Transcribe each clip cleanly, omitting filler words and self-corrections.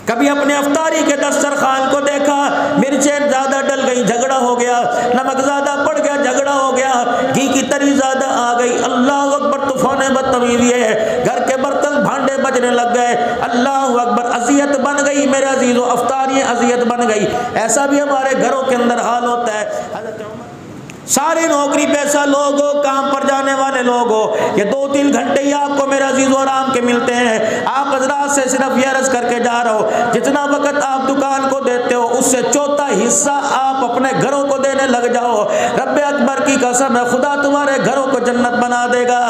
कभी अपने अफ्तारी के दस्तरखान को देखा, मिर्चें ज़्यादा डल गई, झगड़ा हो गया, नमक ज़्यादा पड़ गया, झगड़ा हो गया, घी की तरी ज़्यादा आ गई, अल्लाह अकबर, तूफान बदतमीज़ी है, घर के बर्तन भांडे बजने लग गए, अल्लाह अकबर, अज़ियत बन गई मेरे अजीज़ों, अफ्तारी अज़ियत बन गई। ऐसा भी हमारे घरों के अंदर हाल होता है। सारे नौकरी पैसा लोग हो, काम पर जाने वाले लोग हो, ये 2-3 घंटे ही आपको मेरे अजीज़ों आराम के मिलते हैं। आप हज़रात से सिर्फ ये अर्ज़ करके जा रहे हो, जितना वक़्त आप दुकान को देते हो उससे चौथा हिस्सा आप अपने घरों को देने लग जाओ। रब्बे अकबर की कसम है, खुदा तुम्हारे घरों को जन्नत बना देगा।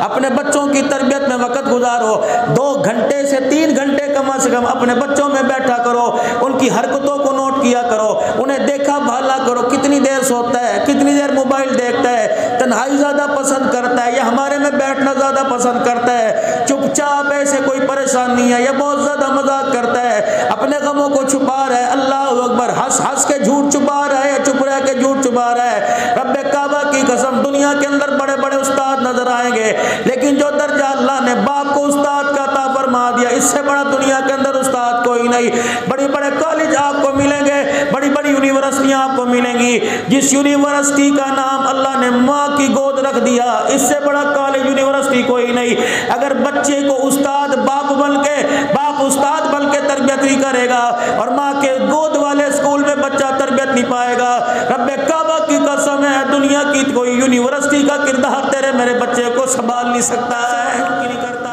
अपने बच्चों की तरबियत में वक़्त गुजारो, 2 घंटे से 3 घंटे कम से कम अपने बच्चों में बैठा करो, उनकी हरकतों को नोट किया करो, उन्हें देखा भाला करो, कितनी देर सोता है, कितनी देर मोबाइल देखता है, तन्हाई ज़्यादा पसंद करता है या हमारे में बैठना ज़्यादा पसंद करता है, चुपचाप ऐसे कोई परेशान नहीं है या बहुत ज़्यादा मजाक करता है, अपने गमों को छुपा रहा है, अल्लाह अकबर, हंस हंस के झूठ छुपा रहा है या चुप रह के झूठ छुपा रहा है। रब्बे काबा की कसम, दुनिया के अंदर बड़े बड़े उस्ताद नजर आएंगे, लेकिन जो दर्जा अल्लाह ने बाप को उस्ताद का अता फरमा दिया, इससे बड़ा दुनिया के अंदर उस्ताद कोई नहीं। बड़े बड़े कॉलेज आपको मिलेंगे, बड़ी बड़ी यूनिवर्सिटियाँ आपको मिलेंगी, जिस यूनिवर्सिटी का नाम अल्लाह ने माँ की गोद रख दिया, इससे बड़ा कॉलेज यूनिवर्सिटी कोई नहीं। अगर बच्चे को उस्ताद बाप उस्ताद बन के तरबियत नहीं करेगा और माँ के गोद वाले स्कूल में बच्चा तरबियत नहीं पाएगा, रब्बे काबा की कसम है, दुनिया की कोई यूनिवर्सिटी का किरदार तेरे मेरे बच्चे को संभाल नहीं सकता है, नहीं करता।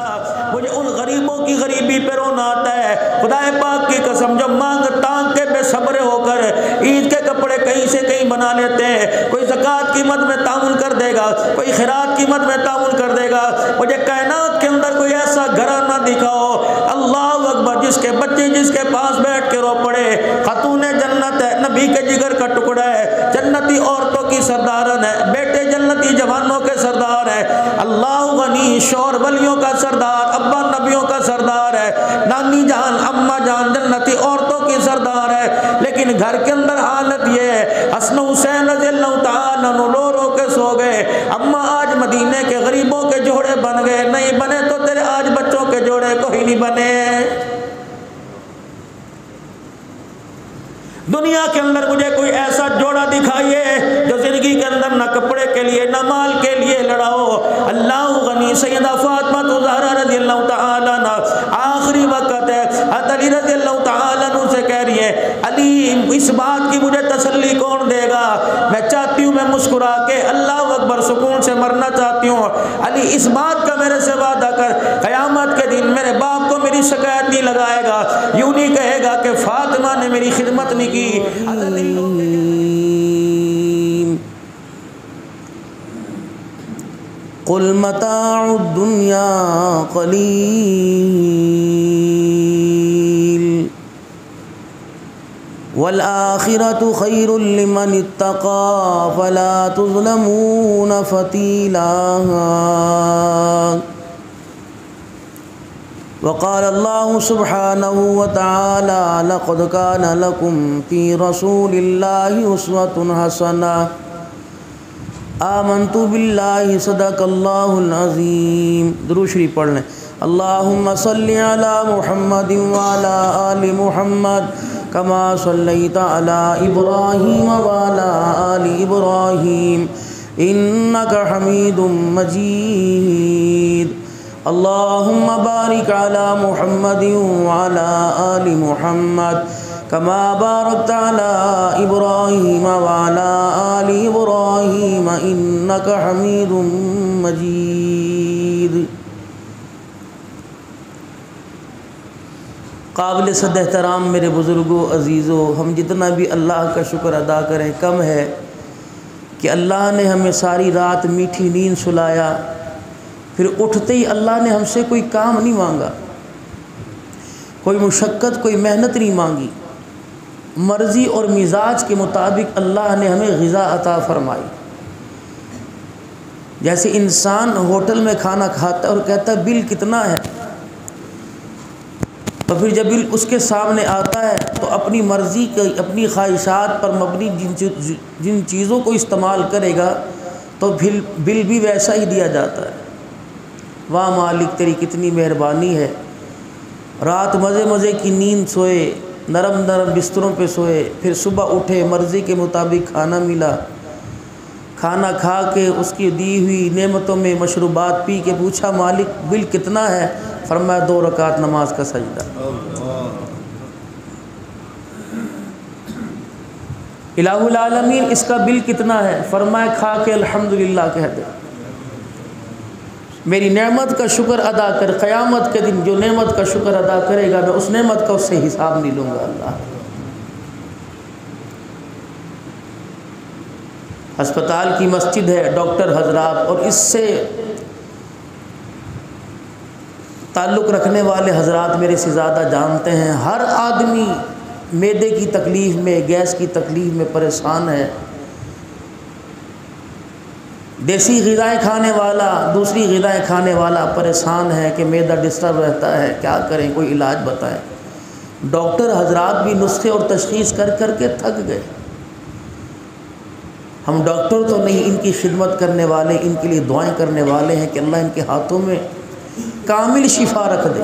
मुझे उन गरीबों की गरीबी पे रोना आता है, खुदाए पाक की कसम, जो मांग तांग के बेसब्र होकर ईद के कपड़े कहीं से कहीं बना लेते हैं, कोई ज़कात की मद में ताउन कर देगा, कोई खैरात की मद में ताउन कर देगा। मुझे कायनात के अंदर कोई ऐसा घराना दिखाओ, अल्लाह अकबर, जिसके बच्चे जिसके पास बैठ के रो पड़े, खतूने जन्नत है, नबी के जिगर का टुकड़ा है, जन्नती औरतों की सरदारन है, बेटे जन्नती जवानों के सरदार है, अल्लाह गनी शौर वलियों का सरदार, अब्बा नबियों का सरदार है, नानी जान अम्मा जान जन्नती औरतों की सरदार है। लेकिन घर के अंदर हालत ये है, हसन हुसैन रज़ियल्लाहु तआला अन्हु रो रो के सो गए, अम्मा आज मदीने के गरीबों के जोड़े बन गए, नहीं बने तो तेरे आज बच्चों के जोड़े कोई नहीं बने। दुनिया के अंदर मुझे कोई ऐसा जोड़ा दिखाइए जो जिंदगी के अंदर ना कपड़े के लिए ना माल के लिए लड़ा हो। अल्लाह गनी। सैयदा फातिमा ज़हरा रज़ियल्लाहु तआला अन्हा आखिरी वक्त है, हज़रत अली रज़ियल्लाहु तआला अन्हु से कह रही है, अली इस बात की मुझे तसल्ली कौन देगा, मैं चाहती हूँ मैं मुस्कुरा के अल्लाह अकबर सुकून से मरना चाहती हूँ। अली इस बात का मेरे से वादा कर, क़यामत के दिन मेरे बाप को मेरी शिकायत नहीं लगाएगा, यूँ नहीं कहेगा कि फातिमा ने मेरी खिदमत नहीं की। कुल मताउ दुनिया कलील वल आखिरतु खैरुल लिमन इत्तका फला तुज़लमून फतीला। वक़ाल अल्लाहु सुब्हानहु व तआला लक़द कान लकुम फ़ी रसूलिल्लाहि उस्वतुन हसनह आमन्तु बिल्लाहि सदक़ल्लाहुल अज़ीम। दुरूद शरीफ पढ़ लें। अल्लाहुम्मा सल्लि अला मुहम्मदिन व अला आलि मुहम्मद कमा सल्लैता अला इब्राहीम व अला आलि इब्राहीम इन्नका हमीदुम मजीद। अल्लाहुम्मा बारिक अला मुहम्मदिन व अला आलि मुहम्मद कमा बारकता अला इब्राहीम व अला आलि इब्राहीम इन्नका हमीदुम मजीद। काबिल सद एहतराम मेरे बुज़ुर्गों अज़ीज़ों, हम जितना भी अल्लाह का शुक्र अदा करें कम है कि अल्लाह ने हमें सारी रात मीठी नींद सुलाया, फिर उठते ही अल्लाह ने हमसे कोई काम नहीं मांगा, कोई मुशक्क़त कोई मेहनत नहीं मांगी, मर्ज़ी और मिजाज के मुताबिक अल्लाह ने हमें ग़िज़ा अता फ़रमाई। जैसे इंसान होटल में खाना खाता है और कहता है बिल कितना है, तो फिर जब बिल उसके सामने आता है तो अपनी मर्ज़ी की अपनी ख्वाहिशात पर मबनी जिन चीज़ों को इस्तेमाल करेगा तो बिल भी वैसा ही दिया जाता है। वाह मालिक तेरी कितनी मेहरबानी है रात मज़े मज़े की नींद सोए, नरम नरम बिस्तरों पे सोए, फिर सुबह उठे, मर्ज़ी के मुताबिक खाना मिला, खाना खा के उसकी दी हुई नेमतों में मशरूबात पी के पूछा मालिक बिल कितना है? फरमाया 2 रकात नमाज का सजदा। इलाहुल आलमीन इसका बिल कितना है? फरमाया खा के अल्हम्दुलिल्लाह कह दे, मेरी नेमत का शुक्र अदा कर, क़यामत के दिन जो नेमत का शुक्र अदा करेगा मैं उस नेमत का उससे हिसाब नहीं लूँगा। अल्लाह, अस्पताल की मस्जिद है, डॉक्टर हजरात और इससे ताल्लुक़ रखने वाले हजरात मेरे से ज़्यादा जानते हैं, हर आदमी मैदे की तकलीफ़ में, गैस की तकलीफ़ में परेशान है। देसी ग़िज़ाएँ खाने वाला, दूसरी ग़िज़ाएँ खाने वाला परेशान है कि मैदा डिस्टर्ब रहता है, क्या करें, कोई इलाज बताएं। डॉक्टर हजरात भी नुस्खे और तशख़ीस कर कर के थक गए। हम डॉक्टर तो नहीं, इनकी खिदमत करने वाले, इनके लिए दुआएं करने वाले हैं कि अल्लाह इनके हाथों में कामिल शिफा रख दे।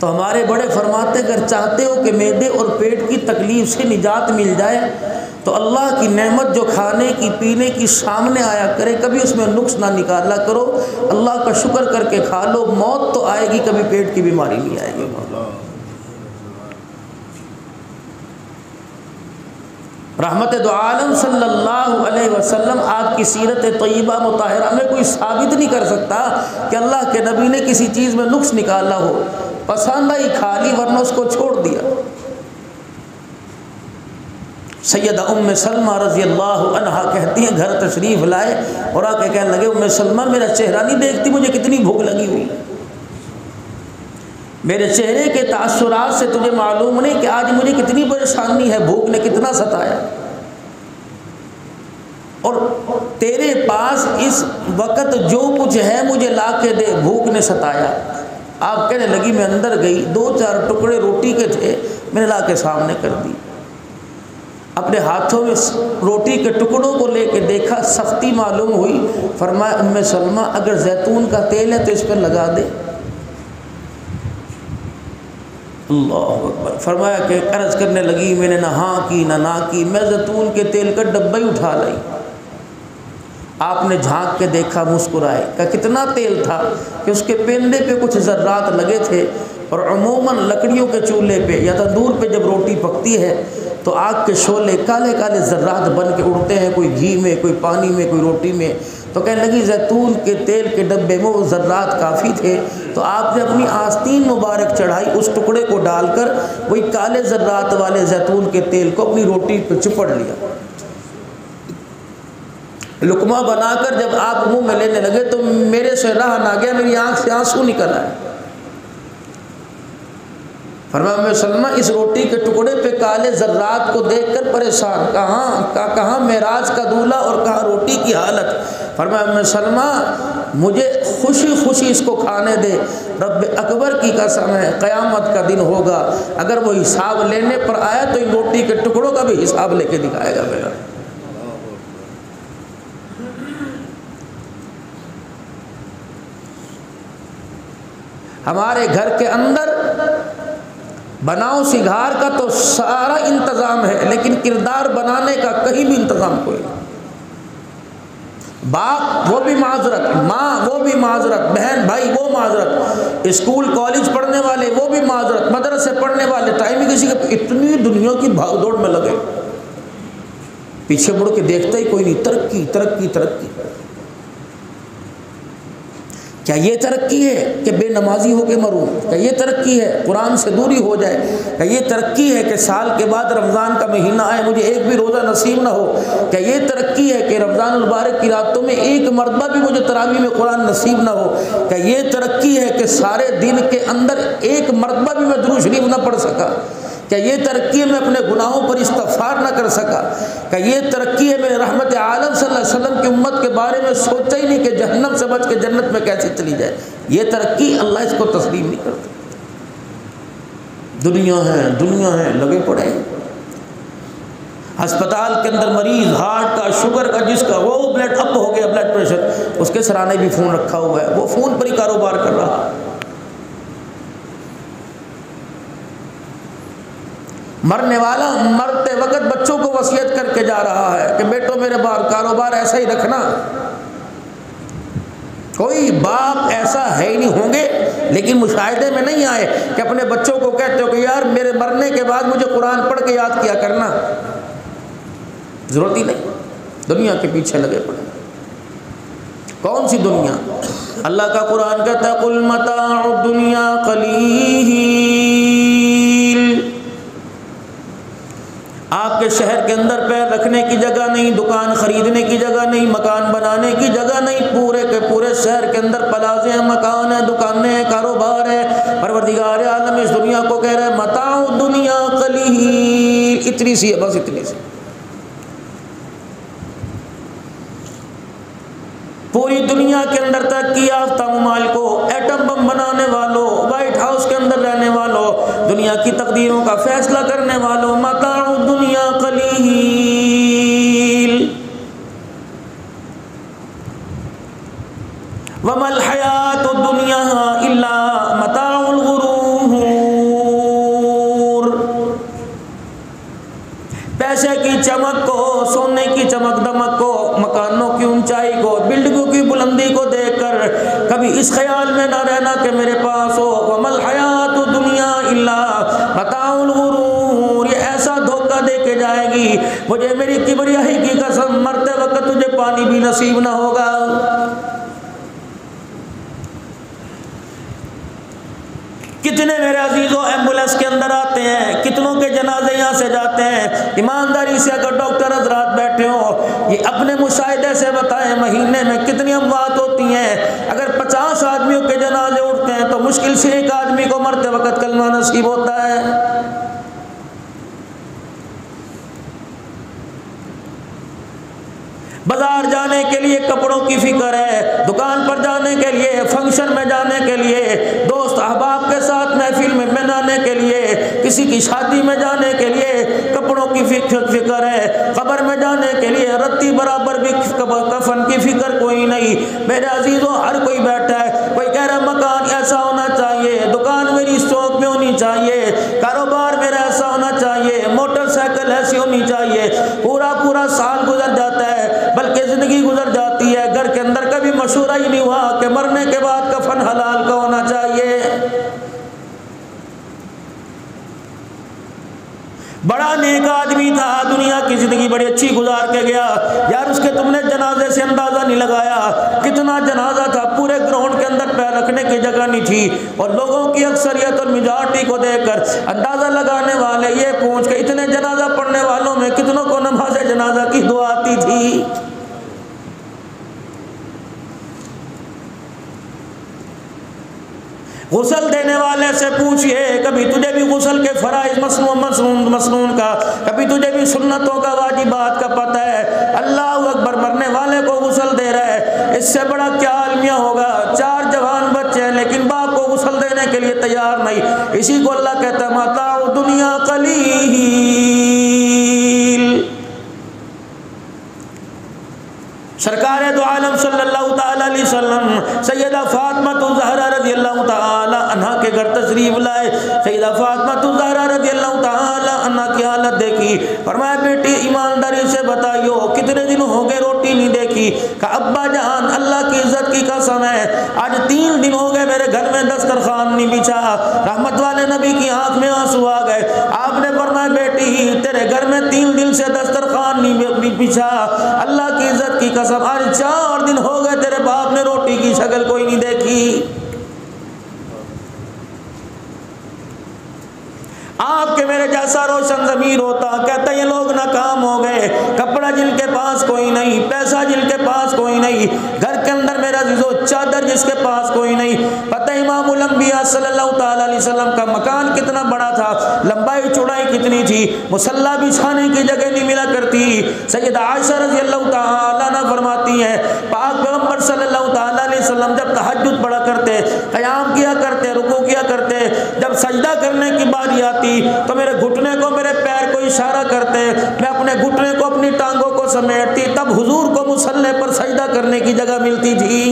तो हमारे बड़े फरमाते, अगर चाहते हो कि मैदे और पेट की तकलीफ़ से निजात मिल जाए तो अल्लाह की नेमत जो खाने की पीने की सामने आया करे, कभी उसमें नुक्स ना निकाला करो, अल्लाह का शुक्र करके खा लो। मौत तो आएगी, कभी पेट की बीमारी नहीं आएगी। रहमत दो आलम सल्लल्लाहु अलैहि वसल्लम आपकी सीरत तय्यबा मुताहिरा में कोई साबित नहीं कर सकता कि अल्लाह के नबी ने किसी चीज़ में नुक्स निकाला हो। पसंद आई खा ली, वरना उसको छोड़ दिया। सैयदा उम्मे सलमा रज़ी अल्लाह अन्हा कहती हैं, घर तशरीफ़ लाए और आके कहने लगे, उम्मे सलमा मेरा चेहरा नहीं देखती, मुझे कितनी भूख लगी हुई, मेरे चेहरे के तासुरात से तुझे मालूम नहीं कि आज मुझे कितनी परेशानी है, भूख ने कितना सताया, और तेरे पास इस वक़्त जो कुछ है मुझे ला के दे, भूख ने सताया। आप कहने लगी, मैं अंदर गई, 2-4 टुकड़े रोटी के थे, मैंने ला के सामने कर दी, अपने हाथों में रोटी के टुकड़ों को लेके देखा, सख्ती मालूम हुई। फरमाया, उम्मे सलमा अगर जैतून का तेल है तो इस पर लगा दे। अल्लाह अकबर। फरमाया कि अर्ज़ करने लगी, मैंने ना हाँ की ना की, मैं जैतून के तेल का डब्बा ही उठा लाई। आपने झांक के देखा, मुस्कुराए, का कितना तेल था कि उसके पेंदे पे कुछ ज़र्रात लगे थे। और अमूमन लकड़ियों के चूल्हे पे या तंदूर पे जब रोटी पकती है तो आग के शोले काले काले ज़र्रात बन के उड़ते हैं, कोई घी में, कोई पानी में, कोई रोटी में। तो कहने लगी, जैतून के तेल के डब्बे में वो ज़र्रात काफ़ी थे, तो आपने अपनी आस्तीन मुबारक चढ़ाई, उस टुकड़े को डालकर वही काले ज़र्रात वाले जैतून के तेल को अपनी रोटी पर चिपड़ लिया। लुकमा बनाकर जब आप मुंह में लेने लगे तो मेरे से रहा ना गया, मेरी आंख से आंसू निकल आए। फरमाया, सलमा इस रोटी के टुकड़े पे काले ज़र्रात को देखकर परेशान, कहाँ मेराज का दूल्हा और कहाँ रोटी की हालत। फरमाया, सलमा मुझे खुशी खुशी इसको खाने दे, रब अकबर की कसम है क़यामत का दिन होगा, अगर वो हिसाब लेने पर आया तो इन रोटी के टुकड़ों का भी हिसाब लेके दिखाएगा मेरा। हमारे घर के अंदर बनाओ सिंगार का तो सारा इंतज़ाम है, लेकिन किरदार बनाने का कहीं भी इंतज़ाम कोई नहीं। बाप वो भी माजरत, माँ वो भी माजरत, बहन भाई वो माजरत, स्कूल कॉलेज पढ़ने वाले वो भी माजरत, मदरसे पढ़ने वाले, टाइम ही किसी के, इतनी दुनिया की भागदौड़ में लगे, पीछे मुड़ के देखता ही कोई नहीं। तरक्की तरक्की तरक्की, क्या ये तरक्की है कि बेनमाजी हो के मरूं? क्या ये तरक्की है कुरान से दूरी हो जाए? क्या ये तरक्की है कि साल के बाद रमज़ान का महीना आए मुझे एक भी रोज़ा नसीब ना हो? क्या ये तरक्की है कि रमज़ान मुबारक की रातों में एक मरतबा भी मुझे तरावी में कुरान नसीब ना हो? क्या ये तरक्की है कि सारे दिन के अंदर एक मरतबा भी मैं दुरूद शरीफ ना पढ़ सका? क्या ये तरक्की है मैं अपने गुनाहों पर इस्तग़फ़ार ना कर सका? क्या ये तरक्की है मैंने रहमत आलम सल्लल्लाहु अलैहि वसल्लम की उम्मत के बारे में सोचा ही नहीं कि जहन्नम से बच के जन्नत में कैसे चली जाए? ये तरक्की अल्लाह इसको तस्लीम नहीं करता। दुनिया है लगे पड़े हैं। अस्पताल के अंदर मरीज़ हार्ट का, शुगर का, जिसका वो ब्लड अप हो गया, ब्लड प्रेशर, उसके उसके सराने भी फ़ोन रखा हुआ है, वो फ़ोन पर ही कारोबार कर रहा है। मरने वाला मरते वक्त बच्चों को वसीयत करके जा रहा है कि बेटो मेरे बार कारोबार ऐसा ही रखना। कोई बाप ऐसा है ही नहीं, होंगे लेकिन मुशाहिदे में नहीं आए कि अपने बच्चों को कहते हो कि यार मेरे मरने के बाद मुझे कुरान पढ़ के याद किया करना। ज़रूरत ही नहीं, दुनिया के पीछे लगे पड़े। कौन सी दुनिया? अल्लाह का कुरान कहता है कुल मताउ दुनिया कलील। आपके शहर के अंदर पैर रखने की जगह नहीं, दुकान खरीदने की जगह नहीं, मकान बनाने की जगह नहीं, पूरे के पूरे शहर के अंदर प्लाजे हैं, मकान है, दुकानें हैं, कारोबार है। परवरदिगार आलम इस दुनिया को कह रहा है मताउ दुनिया कलील, इतनी सी है, बस इतनी सी। पूरी दुनिया के अंदर तरक्की याफ्ता ममालिकों, एटम बम बनाने वालों, व्हाइट हाउस के अंदर रहने वालों, दुनिया की तकदीरों का फैसला करने वालों, मताउ दुनिया कलील वमल हयातुद दुनिया इल्ला मताउल गुरूर। पैसे की चमक को, सोने की चमक दमक को, मकानों की ऊंचाई को, बिल्डिंगों की बुलंदी को देखकर कभी इस ख्याल में ना रहना कि मेरे पास हो। वमल हयातु दुनिया इल्ला मताउल गुरूर, ये ऐसा धोखा दे के जाएगी मुझे मेरी किबरियाही की कसम, मरते वक्त तुझे पानी भी नसीब ना होगा। कितने मेरे अजीजों एम्बुलेंस के अंदर आते हैं, कितनों के जनाजे यहाँ से जाते हैं। ईमानदारी से अगर डॉक्टर हजरात बैठे हो, ये अपने मुशाहिदे से बताएं महीने में कितनी अमवात होती हैं। अगर 50 आदमियों के जनाजे उठते हैं तो मुश्किल से एक आदमी को मरते वक्त कलमा नसीब होता है। बाजार जाने के लिए कपड़ों की फिक्र है, दुकान पर जाने के लिए, फंक्शन में जाने के लिए, दोस्त अहबाब के साथ महफिल में मनाने के लिए, किसी की शादी में जाने के लिए कपड़ों की फिक्र है, कब्र में जाने के लिए रत्ती बराबर भी कफन की फिक्र कोई नहीं। मेरे अजीजों हर कोई बैठा है, कोई कह रहा मकान ऐसा होना चाहिए, दुकान मेरी स्टॉक में होनी चाहिए, कारोबार मेरा ऐसा होना चाहिए, मोटरसाइकिल ऐसी होनी चाहिए। पूरा पूरा साल गुजर जाता है, बल्कि जिंदगी गुजर जाती है, घर के अंदर कभी मशूरा ही नहीं हुआ कि मरने के बाद कफन हलाल का होना चाहिए। बड़ा नेक आदमी था, दुनिया की जिंदगी बड़ी अच्छी गुजार के गया यार, उसके तुमने जनाजे से अंदाजा नहीं लगाया कितना जनाजा था। पूरे ग्राउंड के अंदर पैर रखने की जगह नहीं थी, और लोगों की अक्सरियत और मेजॉरिटी को देखकर अंदाजा लगाने वाले ये पूछ के इतने जनाजा पढ़ने वालों में कितनों को नमाज जनाजा की दुआ आती थी। गुसल देने वाले से पूछिए, कभी तुझे भी गुसल के फराइज मसनून का, कभी तुझे भी सुन्नतों का, वाजिबात का पता है। अल्लाह अकबर, मरने वाले को गुसल दे रहा है, इससे बड़ा क्या आलमिया होगा। 4 जवान बच्चे हैं लेकिन बाप को गुसल देने के लिए तैयार नहीं। इसी को अल्लाह कहता है मताउ दुनिया कलील। सरकार दो आलम सल्लल्लाहु ताला अलैहि वसल्लम सैयदा फातिमा ज़हरा रज़ियल्लाहु ताला अन्हा के घर तशरीफ लाए। सैयदा फातिमा ज़हरा रज़ियल्लाहु ताला अन्हा की हालत देखी, फरमाया बेटी ईमानदारी से बताइयो कितने दिन हो गए रोटी नहीं देखी। कहा अब्बा जान अल्लाह की इज्जत की कसम है, आज 3 दिन हो गए मेरे घर में दस्तरखान नहीं बिछा। रहमत वाले नबी की आंख में आंसू आ गए। आपने फरमाया बेटी तेरे घर में 3 दिन से दस्तरखान नहीं बिछा, अल्लाह की इज्जत की कसम आज 4 दिन हो गए तेरे बाप ने रोटी की शक्ल कोई नहीं देखी। आपके मेरे जैसा रोशन ज़मीर होता, कहता ये लोग नाकाम हो गए, कपड़ा जिनके पास कोई नहीं, पैसा जिनके पास कोई नहीं, घर के अंदर मेरा जिसो चादर जिसके पास कोई नहीं। पता इमामुल अंबिया सल्लल्लाहु ताला अलैहि वसल्लम का मकान कितना बड़ा था, लंबाई चौड़ाई कितनी थी, मुसल्ला बिछाने की जगह नहीं मिला करती। सैयदा आयशा रज़ियल्लाहु ताला अन्हा फरमाती हैं पाक पैगंबर सल्लल्लाहु ताला अलैहि वसल्लम जब तहज्जुद पढ़ा करते, क़याम किया करते, रुकू किया करते, जब सजदा करने की बारी आती तो मेरे घुटने को, मेरे पैर को इशारा करते, मैं अपने घुटने को, अपनी टांगों को समेटती, तब हुजूर को मुसल्ले पर सजदा करने की जगह मिलती थी।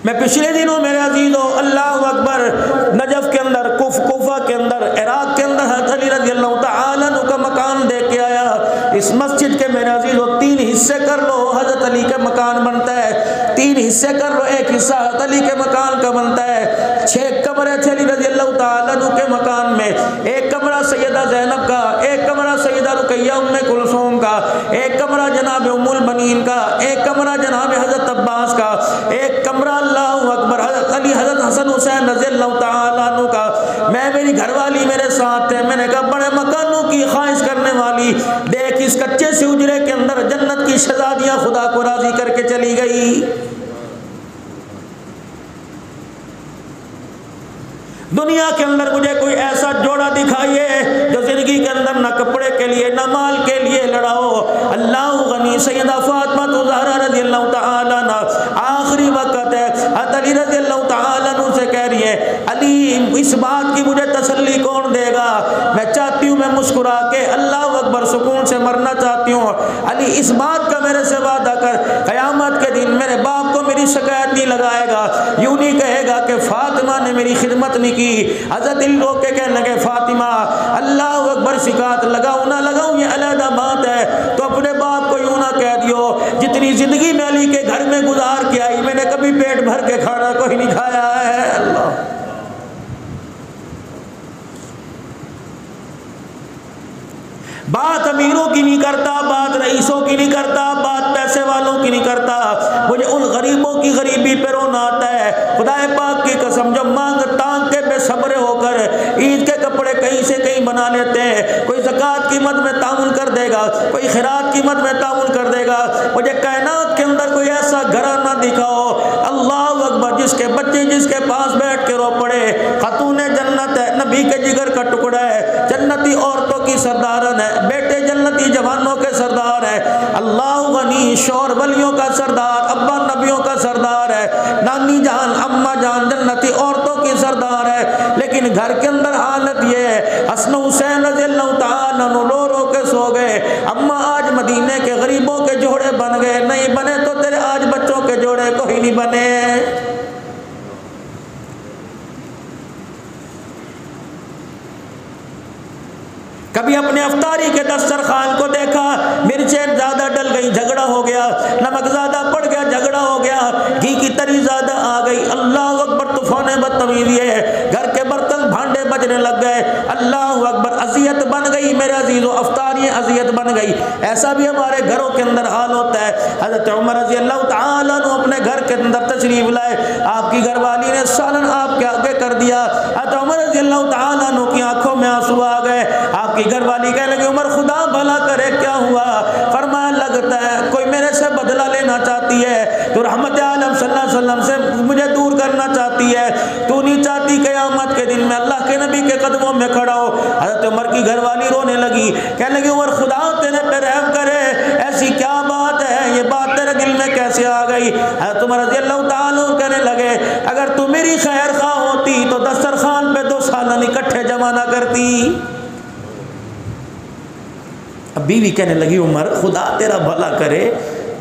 मैं पिछले दिनों मेरे अजीजों, अल्लाह अकबर, नजफ के अंदर, कुफा के अंदर, इराक के अंदर हज़रत अली रज़ी अल्लाह तआला अन्हु का मकान देख के आया। इस मस्जिद के मेरे अजीजों 3 हिस्से कर लो, हज़रत अली का मकान बनता है। 3 हिस्से कर लो, एक हिस्सा हज़रत अली के मकान का बनता है। 6 कमरे थे अली रज़ी अल्लाह तआला अन्हु के मकान में। एक कमरा सैयदा ज़ैनब का, एक कमरा सैयदा रुकैया उम्मे कुलसूम का, एक कमरा जनाब उम्मुल बनीन का, एक कमरा जनाब हज़रत अब्बास का, एक कमरा अल्लाहु अकबर हज़रत अली, हज़रत हसन हुसैन रज़ी अल्लाह तआला अन्हु का। मैं, मेरी घरवाली मेरे साथ थे। मैंने कहा बड़े मकानों की ख्वाहिश करने वाली, देख इस कच्चे से उजरे के अंदर जन्नत की शहजादियाँ खुदा को राजी करके चली गई। दुनिया के अंदर मुझे कोई ऐसा जोड़ा दिखाइए जो जिंदगी के अंदर ना कपड़े के लिए ना माल के लिए लड़ा हो। अल्लाह गनी। सैयदा फातिमा ज़हरा रज़ी अल्लाह तआला अन्हा, आखिरी वक्त है, हज़रत अली रज़ी अल्लाह तआला अन्हु से कह रही है, अली इस बात की मुझे तसल्ली कौन देगा? मैं चाहती हूँ मैं मुस्कुरा के अल्लाह अकबर सुकून से मरना चाहती हूँ। अली इस बात का मेरे से वादा कर, क़यामत के दिन मेरे बाप को मेरी शिकायत नहीं लगाएगा, यूँ नहीं कहेगा कि फातिमा ने मेरी खिदमत नहीं की। हज़रत अली रोक के कहने लगे, फातिमा अल्लाह अकबर शिकायत लगाऊँ ना लगाऊँ ये अलग बात है, तो अपने बाप को यूँ ना कह दियो जितनी जिंदगी में अली के घर में गुजार के आई, मैंने कभी पेट भर के खाना कोई नहीं खाया है। अल्लाह बात अमीरों की नहीं करता, बात रईसों की नहीं करता, बात पैसे वालों की नहीं करता। मुझे उन गरीबों की गरीबी पे रोना आता है। खुदाए पाक की कसम, जो मांग तांग के बेसब्रे होकर ईद के कपड़े कहीं से कहीं बना लेते हैं, कोई ज़कात की मद में ताउन कर देगा, कोई खैरात की मद में ताउन कर देगा। मुझे कायनात के अंदर कोई ऐसा घराना दिखाओ, अल्लाह अकबर, जिसके बच्चे जिसके पास बैठ के रो पड़े, खातूने जन्नत है, नबी के जिगर का टुकड़ा है, जन्नती औरतों की सरदारन है, बेटे जन्नती जवानों के सरदार है, अल्लाह गनी, शौर वलियों का सरदार, अब्बा नबियों का सरदार है, नानी जान अम्मा जान जन्नती औरतों की सरदार है। लेकिन घर के अंदर हालत ये है, हसन हुसैन रज़ी अल्लाह तआला अन्हु रो रो के सो गए। अम्मा आज मदीने के गरीबों के जोड़े बन गए, नहीं बने तो तेरे आज बच्चों के जोड़े कोई नहीं बने। कभी अपने अफ्तारी के दस्तरखान को देखा, मिर्चें ज़्यादा डल गई, झगड़ा हो गया, नमक ज़्यादा पड़ गया, झगड़ा हो गया, घी की तरी ज़्यादा आ गई, अल्लाह अकबर, तूफान बदतमीज़ी है, घर के बर्तन भांडे बजने लग गए, अल्लाह अकबर, अज़ियत बन गई मेरे अजीज़ों, अफ्तारी अज़ियत बन गई। ऐसा भी हमारे घरों के अंदर हाल होता है। हज़रत उमर रज़ी अल्लाह तआला अन्हु अपने घर के अंदर तशरीफ़ लाए, आपकी घरवाली ने सालन आपके आगे कर दिया। हज़रत उमर रज़ी अल्लाह तआला अन्हु की आंखों में आंसू आ गए। आपकी घरवाली कहने लगी, उमर खुदा भला करे क्या हुआ? फरमाया, लगता है कोई मेरे से बदला लेना चाहती है, तो रहमत आलम सल्लल्लाहु अलैहि वसल्लम से मुझे दूर करना चाहती है। तू नहीं चाहती क़यामत के दिन में अल्लाह के नबी के कदमों में खड़ा हो। हज़रत उमर की घरवाली रोने लगी, कहने लगी, उमर खुदा तेरे पे रहम करे, ऐसी क्या बात है, ये बात तेरे दिल में कैसे आ गई? हज़रत उमर रज़ी अल्लाह तआला अन्हु कहने लगे, अगर तू मेरी खैर खा होती तो दस्तरखान पे 2 सालन इकट्ठे जमा ना करती। अब बीवी कहने लगी, उमर खुदा तेरा भला करे,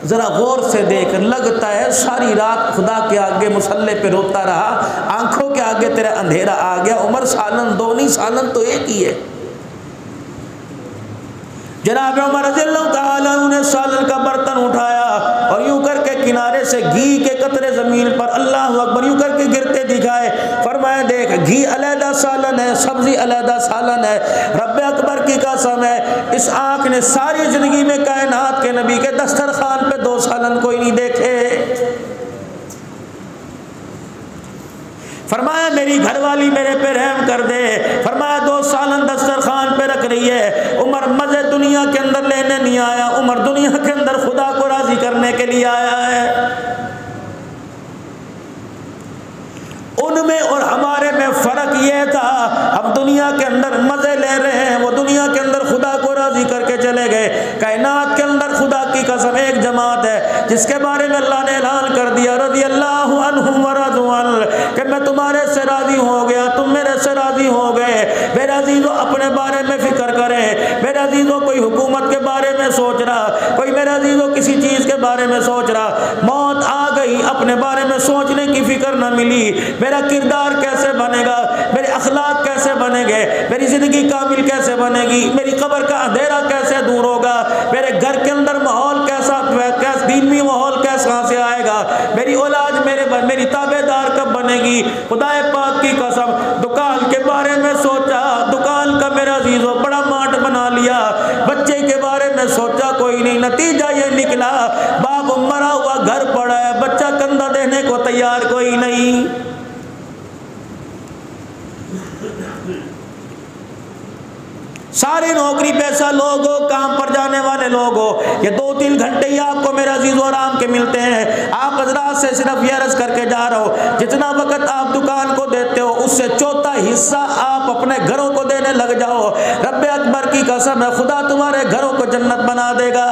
ज़रा गौर से देख, लगता है सारी रात खुदा के आगे मुसल्ले पे रोता रहा, आंखों के आगे तेरा अंधेरा आ गया। उमर सालन 2 नहीं, सालन तो एक ही है। जनाब उमर रज़ी अल्लाह तआला अन्हु ने सालन का बर्तन उठाया और यूं करके किनारे से घी के कतरे ज़मीन पर अल्लाह अकबर यूं करके गिरते दिखाए। फरमाया, देख घी अलहदा सालन है, सब्जी अलहदा सालन है, रब अकबर की कसम है, इस आँख ने सारी ज़िंदगी में कायनात के नबी के दस्तरखान पे 2 सालन कोई नहीं देखे। फरमाया, मेरी घरवाली मेरे पे रहम कर दे। फरमाया, 2 सालन दस्तरखान पे रख रही है। उमर मज़े दुनिया के अंदर लेने नहीं आया, उमर दुनिया के अंदर खुदा को राज़ी करने के लिए आया है। उनमें और हमारे में फ़र्क ये था, हम दुनिया के अंदर मज़े ले रहे हैं, वो दुनिया के अंदर खुदा को राज़ी करके चले गए। कायनात के अंदर खुदा की कसम एक जमात है जिसके बारे में अल्लाह ने ऐलान कर दिया, रज़ियल्लाहु अन्हुम व रज़ू अन्हु, कि मैं तुम्हारे से राज़ी हो गया, तुम मेरे से राज़ी हो गए। मेरे अज़ीज़ों, अपने बारे में फ़िक्र करें। मेरे अज़ीज़ों, कोई हुकूमत के बारे में सोच रहा, कोई मेरे अज़ीज़ों किसी चीज़ के बारे में सोच रहा, मौत आ गई, अपने बारे में सोचने की फ़िक्र न मिली। मेरा किरदार कैसे बनेगा, मेरे अखलाक कैसे बनेंगे, मेरी ज़िंदगी कामिल कैसे बनेगी, मेरी कब्र का अंधेरा कैसे दूर होगा, मेरे घर के अंदर माहौल कैसा दीनी माहौल कैसा से आएगा, मेरी औलाद मेरी ताबेदार कब बनेगी। खुदाए पाक की कसम, दुकान के बारे में सोचा, दुकान का मेरा अजीज़ों बड़ा मार्ट बना लिया। बच्चे के बारे में सोचा, कोई नहीं। नतीजा ये निकला, बाप मरा हुआ घर पड़ा है, बच्चा कंधा देने को तैयार कोई नहीं। सारे नौकरी पैसा लोग हो, काम पर जाने वाले लोग हो, ये 2-3 घंटे ही आपको मेरे अजीज़ और आराम के मिलते हैं। आप हजरात से सिर्फ ये अर्ज़ करके जा रहा हो, जितना वक्त आप दुकान को देते हो उससे चौथा हिस्सा आप अपने घरों को देने लग जाओ। रब्बे अकबर की कसम है, खुदा तुम्हारे घरों को जन्नत बना देगा।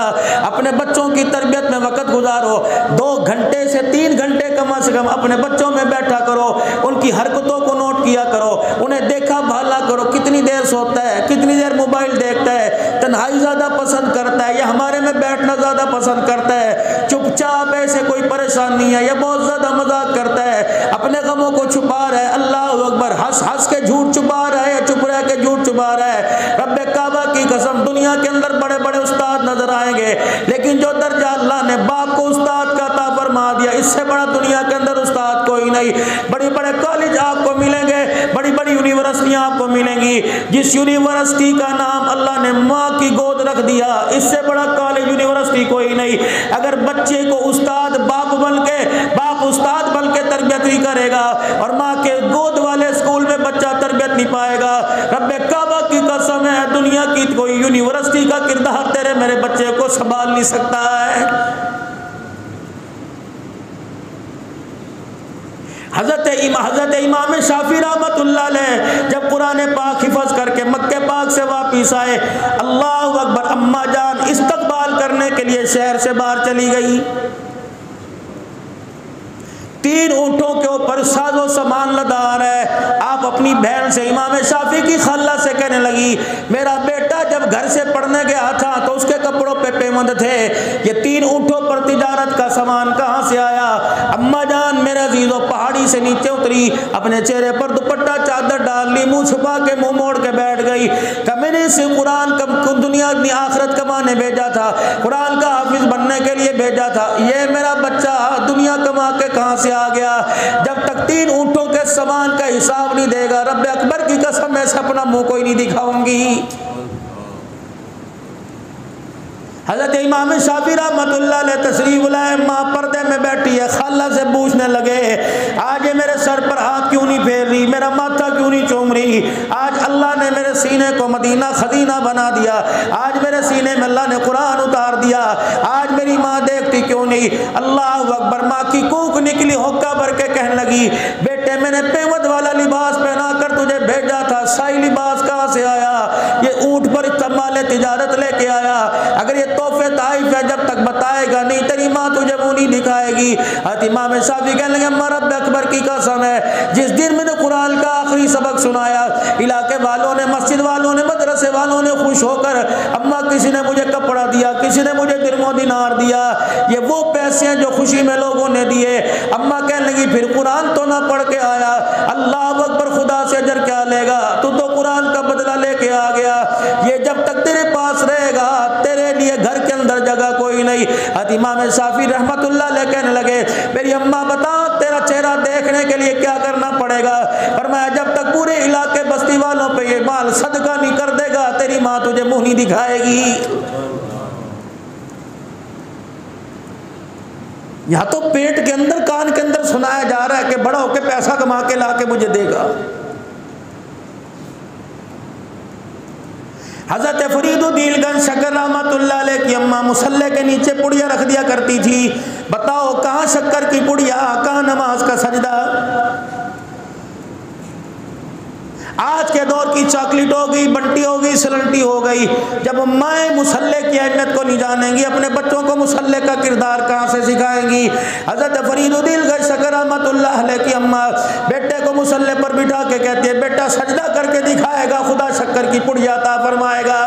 अपने बच्चों की तरबियत में वक्त गुजारो, 2 घंटे से 3 घंटे कम से कम अपने बच्चों में बैठा करो, उनकी हरकतों को नोट किया करो, उन्हें देखा भाला करो, कितनी देर सोता है, कितनी देर मोबाइल देखता है, तन्हाई ज़्यादा पसंद करता है या हमारे में बैठना ज़्यादा पसंद करता है, चुपचाप ऐसे कोई परेशान नहीं है या बहुत ज़्यादा मजाक करता है, अपने गमों को छुपा रहा है, अल्लाह अकबर, हंस हंस के झूठ छुपा रहा है या चुप रह के झूठ छुपा रहा है। रब्बे काबा की कसम, दुनिया के अंदर बड़े बड़े उस्ताद नजर आएंगे, लेकिन जो दर्जा अल्लाह ने बाप को उस्ताद का अता फरमा दिया, इससे बड़ा दुनिया के अंदर उस्ताद कोई नहीं। बड़े बड़े कॉलेज आपको मिलेंगे, बड़ी बड़ी यूनिवर्सिटियाँ आपको मिलेंगी, जिस यूनिवर्सिटी का नाम अल्लाह ने माँ की गोद रख दिया, इससे बड़ा कॉलेज यूनिवर्सिटी कोई नहीं। अगर बच्चे को उस्ताद बाप उस्ताद बन के तरबियत नहीं करेगा और माँ के गोद वाले स्कूल में बच्चा तरबियत नहीं पाएगा, रब्बे काबा की कसम है, दुनिया की कोई यूनिवर्सिटी का किरदार तेरे मेरे बच्चे को संभाल नहीं सकता है। हज़रत इमाम शाफी रहमतुल्लाह अलैह जब कुरान पाक हिफ़्ज़ करके मक्के पाक से वापिस आए, अल्लाहु अकबर, अम्मा जान इस्तकबाल करने के लिए शहर से बाहर चली गई। 3 ऊँटों के ऊपर साजो सामान लदा है। आप अपनी बहन से, इमाम शाफी की खाला से कहने लगी, मेरा बेटा जब घर से पढ़ने गया था तो उसके कपड़ों पे पेवंद थे, ये 3 ऊँटों पर तिजारत का सामान कहाँ से आया। अम्मा जान मेरे अजीज़ों पहाड़ी से नीचे उतरी, अपने चेहरे पर दुपट्टा चादर डाल ली, मुँह छुपा के मुँह मोड़ के बैठ गई। मैंने इसे कुरान दुनिया आखिरत कमाने भेजा था, कुरान का हाफिज बनने के लिए भेजा था, ये मेरा बच्चा दुनिया कमा के कहाँ से आ गया। जब तक 3 ऊँटों के सामान का हिसाब नहीं देगा, रब्बे अकबर की कसम, मैं से अपना मुंह कोई नहीं दिखाऊंगी। हज़रत इमाम शाफी रहमतुल्लाह अलैह तशरीफ लाए, माँ पर्दे में बैठी है, खाला से पूछने लगे, आज ये मेरे सर पर हाथ क्यों नहीं फेर रही, मेरा माथा क्यों नहीं चूम रही, आज अल्लाह ने मेरे सीने को मदीना खदीना बना दिया, आज मेरे सीने में अल्लाह ने कुरान उतार दिया, आज मेरी माँ देखती क्यों नहीं। अल्लाह अकबर, माँ की कूक निकली, होक्का भर के कहने लगी, बेटे मैंने पेवद वाला लिबास पहना कर तुझे भेजा था, शाही लिबास कहाँ से आया, ये ऊँट पर इस्तेमाल तिजारत लेके आया, अगर ये तोहफे ताइफ है जब तक बताएगा नहीं तेरी माँ तुझे मुँह नहीं दिखाएगी। इमाम शाफी कहने लगे, अम्मा रब्बे अकबर की कसम है, जिस दिन मैंने कुरान का आखिरी सबक सुनाया, इलाके वालों ने, मस्जिद वालों ने, मदरसे वालों ने खुश होकर, अम्मा किसी ने मुझे कपड़ा दिया, किसी ने मुझे दिरमो दिनार दिया, ये वो पैसे हैं जो खुशी में लोगों ने दिए। अम्मा कहने लगी, फिर कुरान तो ना पढ़ के आया, अल्लाह अकबर, खुदा से अजर क्या लेगा, तू तो कुरान का बदला लेके आ गया, ये जब तक तेरे पास रहेगा तेरे लिए घर के अंदर जगह कोई नहीं। इमाम शाफी रहमतुल्लाह अलैह कहने लगे, मेरी अम्मा बता तेरा चेहरा देखने के लिए क्या करना पड़ेगा। फरमाया, जब तक पूरे इलाके बस्ती वालों पे ये माल सदका नहीं कर देगा तेरी माँ तुझे मुंह नहीं दिखाएगी। यहाँ तो पेट के अंदर, कान के अंदर सुनाया जा रहा है कि बड़ा होके पैसा कमा के ला के मुझे देगा। हज़रत फरीदुद्दीन शक्कर रहमतुल्लाह अलैह की अम्मा मुसल्ले के नीचे पुड़िया रख दिया करती थी। बताओ कहाँ शक्कर की पुड़िया, कहाँ नमाज का सजदा। आज के दौर की चॉकलेट हो गई, बंटी हो गई, सलंटी हो गई। जब माएँ मुसल्ले की अहमियत को नहीं जानेंगी, अपने बच्चों को मुसल्ले का किरदार कहाँ से सिखाएंगी। हज़रत फरीदुद्दीन शकरी रहमतुल्लाह अलैह की अम्मा बेटे को मुसल्ले पर बिठा के कहती है, बेटा सजदा करके दिखाएगा, खुदा शक्कर की पुड़िया अता फरमाएगा।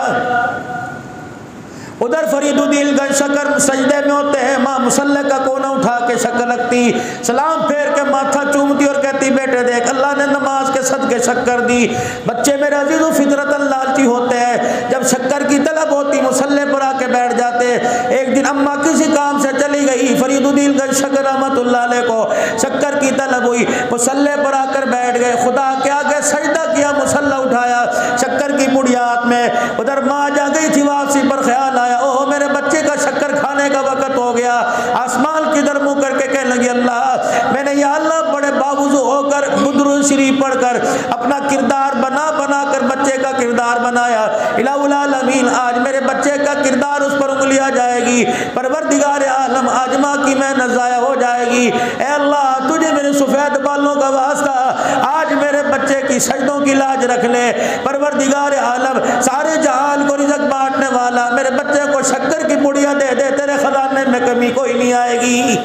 उधर फरीदुद्दीन शकरी सजदे में होते हैं, माँ मुसल्ले का कोना उठा के शक्कर रखती, सलाम फेर के माथा चूमती और कहती, बेटे देख अल्लाह ने नमाज के सदके शक्कर दी। बच्चे मेरे अजीज़ों फितरतन लालची होते हैं, जब शक्कर की तलब होती मुसल्ले पर आके बैठ जाते। एक दिन अम्मा किसी काम से चली गई, फरीदुद्दीन शकरी रहमतुल्लाह अलैह को शक्कर की तलब हुई, मुसल्ले पर आकर बैठ गए, खुदा के आगे सजदा किया, मुसल्ला उठाया, शक्कर की पुड़िया हाथ में। उधर माँ जा गई थी, वापसी पर ख्याल आया, ओह मेरे बच्चे का शक्कर खाने का वक्त हो गया। आसमान की तरफ मुंह करके कहने लगी, अल्लाह मैंने या अल्लाह बड़े बावजू होकर दुरूद शरीफ पढ़कर अपना किरदार बना बना कर बच्चे का किरदार बनाया। इलाहुल आलमीन आज मेरे बच्चे का किरदार उस पर उंगलियां जाएगी, परवरदिगार आलम आज माँ की मेहनत ज़ाया हो जाएगी। ए अल्लाह तुझे मेरे सफ़ेद बालों का वास्ता, आज मेरे बच्चे की सजदों की लाज रख ले। परवरदिगार आलम सारे जहान को रिज़्क़ बांटने वाला, मेरे बच्चे को शक्कर की पुड़िया दे दे, तेरे खजाने में कमी कोई नहीं आएगी।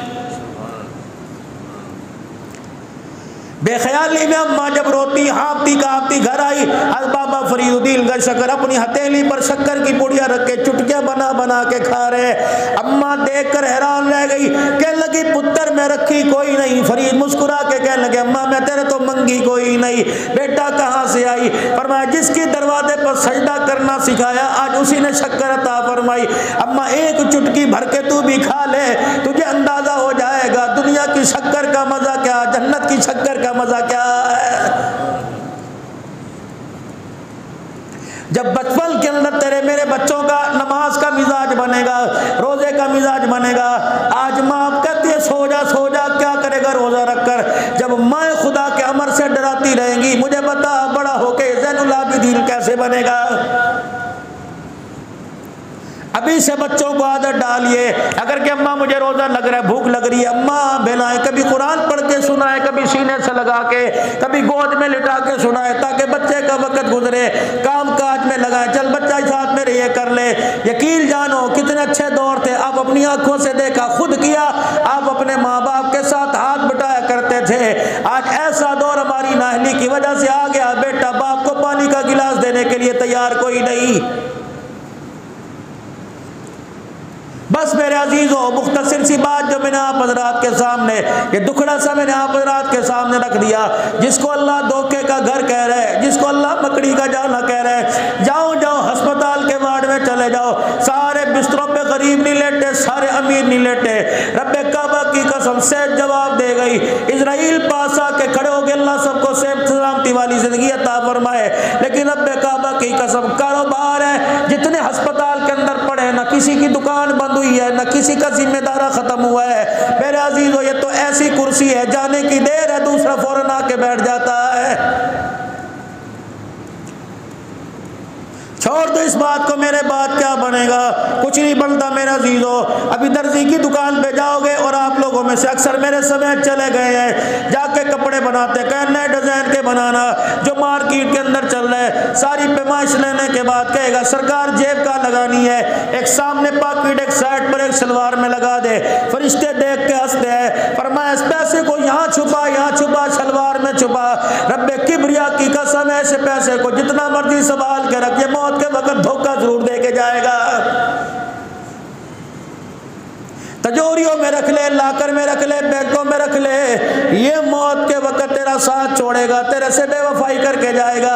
बेख्याली में अम्मा जब रोती हाँफती काँपती घर आई, आज बाबा फरीदुद्दीन शकरी अपनी हथेली पर शक्कर की पुड़िया रख के चुटकियाँ बना बना के खा रहे। अम्मा देखकर हैरान रह गई, कहने लगी पुत्र मैं रखी कोई नहीं। फरीद मुस्कुरा के कहने लगे, अम्मा मैं तेरे तो मंगी कोई नहीं, बेटा कहाँ से आई? फरमाया जिसके दरवाजे पर सजदा करना सिखाया आज उसी ने शक्कर अता फरमाई। अम्मा एक चुटकी भर के तू भी खा ले, तुझे अंदाजा हो जाएगा दुनिया की शक्कर का मजा क्या, जन्नत की शक्कर का मजा क्या है। जब बचपन के अंदर तेरे मेरे बच्चों का नमाज का मिजाज बनेगा, रोजे का मिजाज बनेगा। आज माँ कहती है सो जा, क्या करेगा रोजा रखकर। जब मैं खुदा के अमर से डराती रहेंगी, मुझे बता बड़ा होके ज़ैनुल आबिदीन कैसे बनेगा। अभी से बच्चों को आदत डालिए, अगर कि अम्मा मुझे रोजा लग रहा है, भूख लग रही है, अम्मा बेलाएं, कभी कुरान पढ़ के सुनाए, कभी सीने से लगा के, कभी गोद में लिटा के सुनाए, ताकि बच्चे का वक्त गुजरे, काम काज में लगाए। चल बच्चा साथ में ये कर ले। यकीन जानो कितने अच्छे दौर थे, आप अपनी आंखों से देखा, खुद किया। आप अपने माँ बाप के साथ हाथ बटाया करते थे। आज ऐसा दौर हमारी नाअहली की वजह से आ गया, बेटा बाप को पानी का गिलास देने के लिए तैयार कोई नहीं। बस मेरे अजीजों, मुख्तसर सी बात जो मैंने आप हजरात के सामने, ये दुखड़ा सा मैंने आप हजरात के सामने रख दिया। जिसको अल्लाह धोखे का घर कह रहे हैं, जिसको अल्लाह मकड़ी का जाना कह रहे हैं, जाओ अस्पताल के वार्ड में चले जाओ, सारे बिस्तरों पे गरीब नहीं लेटे, सारे अमीर नहीं लेटे। रब्बे काबा की कसम से जवाब दे गई, इजराइल पास आके खड़े हो गए, अल्लाह सबको सेहत सलामती वाली जिंदगी अता फरमाए। लेकिन रब्बे काबा की कसम, कारोबार है, जितने अस्पताल के अंदर पड़े, ना किसी की दुकान बंद हुई है, न किसी का जिम्मेदारा खत्म हुआ है। मेरे अजीजों, ये तो ऐसी कुर्सी है, जाने की देर है, दूसरा फौरन आके बैठ जाता है। छोड़ दो इस बात को, मेरे बाद क्या बनेगा, कुछ नहीं बनता मेरे अजीजों। अभी दर्जी की दुकान पे जाओगे और आप लोगों में से अक्सर मेरे समेत चले गए हैं, जाके कपड़े बनाते, कहें नए डिजाइन के बनाना जो मार्केट के अंदर चल रहे हैं। सारी पैमाइश लेने के बाद कहेगा सरकार जेब का लगानी है, एक सामने पॉकेट, एक साइड पर, एक सलवार में लगा दे। फरिश्ते देख के हंसते हैं, फरमाया इस पैसे को यहाँ छुपा, यहाँ छुपा, सलवार में छुपा। रब्बे किबरिया की कसम, ऐसे पैसे को जितना मर्जी संभाल के रखिए, मौत के वक्त धोखा जरूर दे के जाएगा। तिजोरियों में रख ले, लाकर में रख ले, बैंकों में रख ले, ये मौत के वक्त तेरा साथ छोड़ेगा, तेरे से बेवफाई करके जाएगा।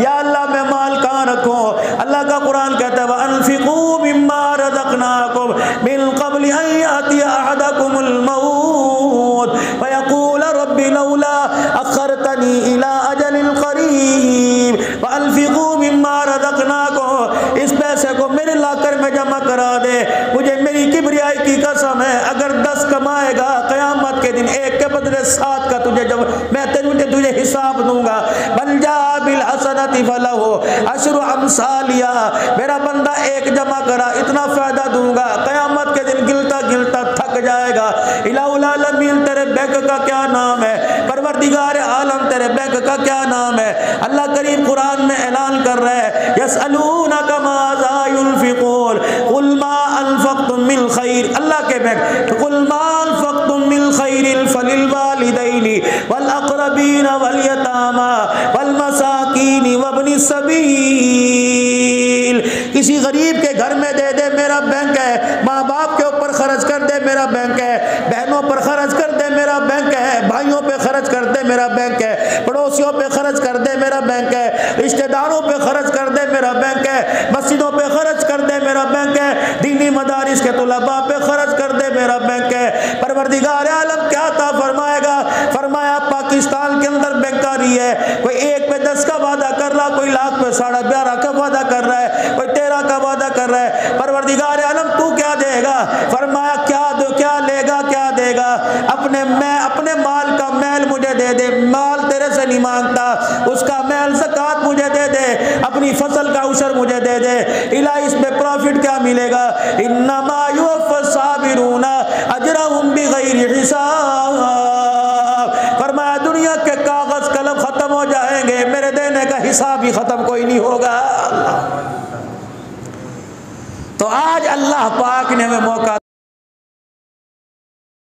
या अल्लाह मैं माल कहाँ रखूं? अल्लाह का कुरान कहता है वअनफिकू मिम्मा रज़क़नाकुम मिन क़ब्लि अन यातिया अहदकुमुल मौत फयक़ूल रब्बी लौला अख़रतनी इला अजलिन क़रीब वअनफिकू मिम्मा रज़क़नाकुम। इस पैसे को मेरे लाकर में जमा करा दे, मुझे मेरी किबरियाई की कसम है, अगर 10 कमाएगा क़यामत के दिन एक के बदले 7 का तुझे जब मैं तुझे हिसाब दूंगा। बन जा बिल हसनति फलहु अशरु अमसालिया, मेरा बंदा एक जमा करा इतना फायदा दूंगा, क़यामत के दिन गिलता गिलता थक जाएगा। इलाहुल आलमीन तेरे बैंक का क्या नाम है, परवरदिगार आलम तेरे बैंक का क्या नाम है। अल्लाह करीम कुरान में ऐलान कर रहा है, यसअलूनका माज़ा युनफिकून कुल मा अनफक़्तुम मिन खैर, अल्लाह के बैंक कुल मा अनफक़्तुम मिन खैरिन फलिल वालिदैनि वल अक़रबीन वल यतामा वल मसाकीन वब्निस सबील। किसी गरीब के घर में दे दे, मेरा बैंक है। माँ बाप के ऊपर खर्च कर दे, मेरा बैंक है। बहनों पर खर्च कर दे, मेरा बैंक है। भाइयों पे खर्च कर दे, मेरा बैंक है। पड़ोसियों पे खर्च कर दे, मेरा बैंक है। रिश्तेदारों पे खर्च कर दे, मेरा बैंक है। मस्जिदों पे खर्च कर दे, मेरा बैंक है। दीनी मदारिस के तुलबा पे खर्च कर दे, मेरा बैंक है। परवरदिगार आलम क्या था फरमाएगा, फरमाया पाकिस्तान के अंदर बैंकारी है। कोई 1 पे 10 का वादा कर रहा, कोई लाख पे 11.5 का वादा कर रहा है, कोई 13 का वादा कर रहा है। परवरदिगार आलम तू क्या देगा, फरमाया क्या दो, क्या लेगा, क्या देगा। अपने माल का मैल मुझे दे दे, माल तेरे से नहीं मांगता, उसका मैल ज़कात मुझे दे दे, अपनी फसल का उशर मुझे दे दे। इलाही इसमें प्रॉफिट क्या मिलेगा, इन्नमा युवफ़्फ़स साबिरूना अजरहुम बिग़ैरि हिसाब। फरमाया दुनिया के कागज कलम खत्म हो जाएंगे, मेरे देने का हिसाब ही खत्म कोई नहीं होगा। तो आज अल्लाह पाक ने हमें मौका